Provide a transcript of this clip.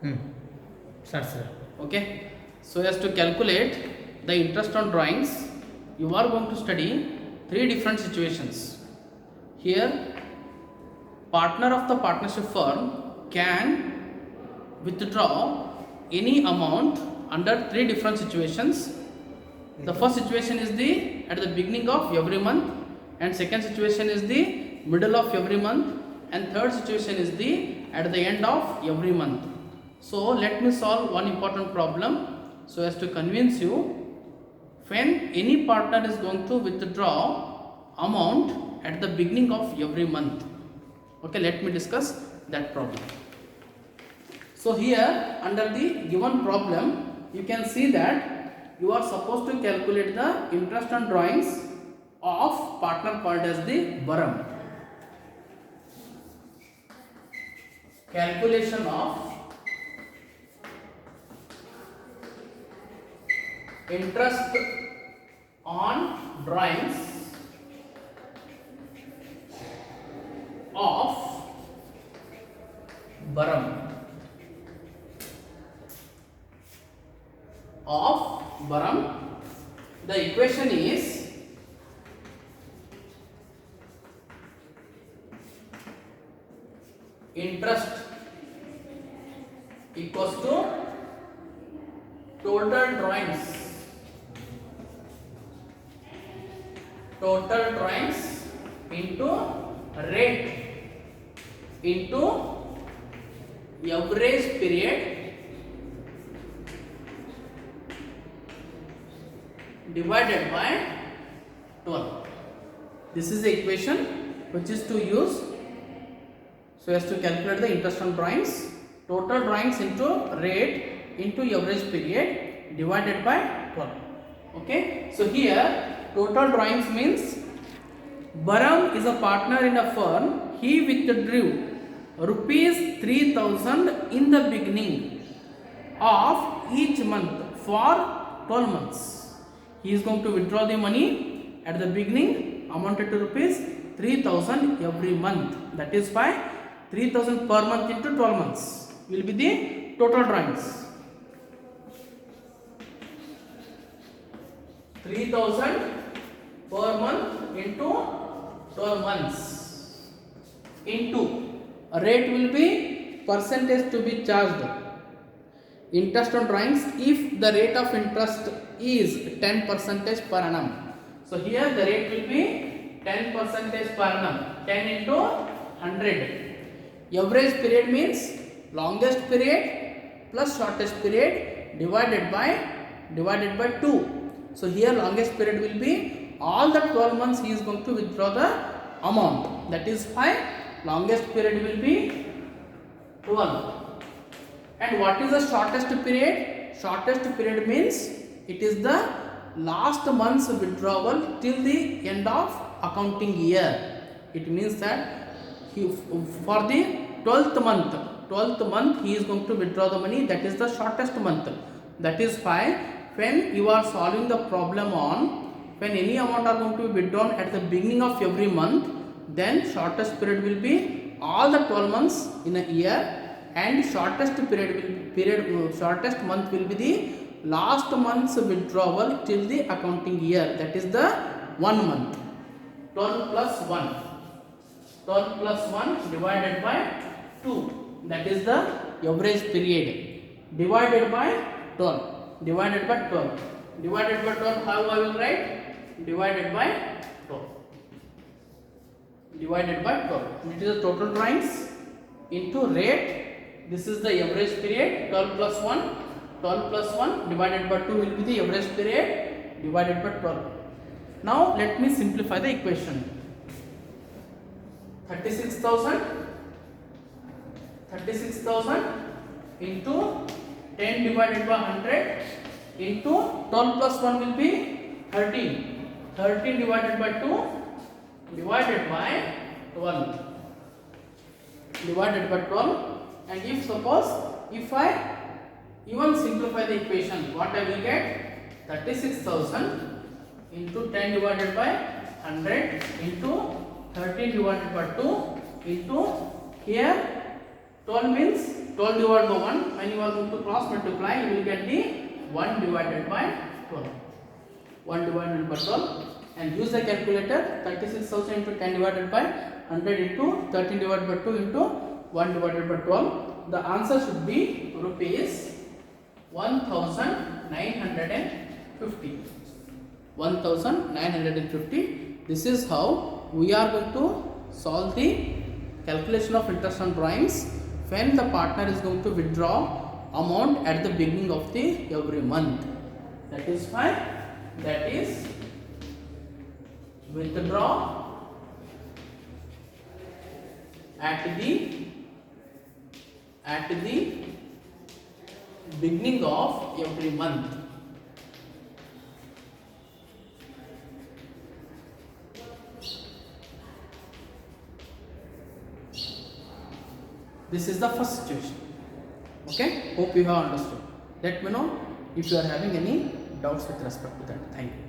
Hmm. Start, sir. Okay, so as to calculate the interest on drawings, you are going to study three different situations. Here, partner of the partnership firm can withdraw any amount under three different situations. The first situation is the at the beginning of every month, and second situation is the middle of every month, and third situation is the at the end of every month. So let me solve one important problem so as to convince you. When any partner is going to withdraw amount at the beginning of every month. Okay, let me discuss that problem. So here under the given problem, you can see that you are supposed to calculate the interest on drawings of partner called as the Baram. Calculation of interest on drawings of Baram. The equation is interest equals to total drawings into rate into average period divided by 12. This is the equation which is to use so as to calculate the interest on drawings. Total drawings into rate into average period divided by 12. Okay, so here total drawings means Baram is a partner in a firm. He withdrew rupees 3000 in the beginning of each month for 12 months. He is going to withdraw the money at the beginning amounted to rupees 3000 every month. That is why 3000 per month into 12 months will be the total drawings. 3000 per month into 12 months into a rate will be percentage to be charged. Interest on drawings if the rate of interest is 10% per annum. So here the rate will be 10% per annum, 10 into 100. Average period means longest period plus shortest period divided by 2. So here longest period will be all the 12 months he is going to withdraw the amount. That is why longest period will be 12. And what is the shortest period? Shortest period means it is the last month's withdrawal till the end of accounting year. It means that for the 12th month he is going to withdraw the money. That is the shortest month. That is why when you are solving the problem on when any amount are going to be withdrawn at the beginning of every month, then shortest period will be all the 12 months in a year, and shortest shortest month will be the last month's withdrawal till the accounting year. That is the 1 month. 12 plus 1 divided by 2. That is the average period divided by 12. Divided by 12. Divided by 12, how I will write? Divided by 12. Divided by 12. It is the total drawings into rate. This is the average period. 12 plus 1. 12 plus 1 divided by 2 will be the average period divided by 12. Now let me simplify the equation. 36,000 into 10 divided by 100 into 12 plus 1 will be 13. 13 divided by 2 divided by 12. Divided by 12. And if suppose if I even simplify the equation, what I will get? 36,000 into 10 divided by 100 into 13 divided by 2 into here 12 means 12 divided by 1, when you are going to cross multiply, you will get the 1 divided by 12. 1 divided by 12, and use the calculator. 36,000 into 10 divided by 100 into 13 divided by 2 into 1 divided by 12. The answer should be rupees 1950. 1950. This is how we are going to solve the calculation of interest on drawings when the partner is going to withdraw amount at the beginning of the every month. That is why that is withdraw at the beginning of every month. This is the first situation. Okay, hope you have understood. Let me know if you are having any doubts with respect to that. Thank you.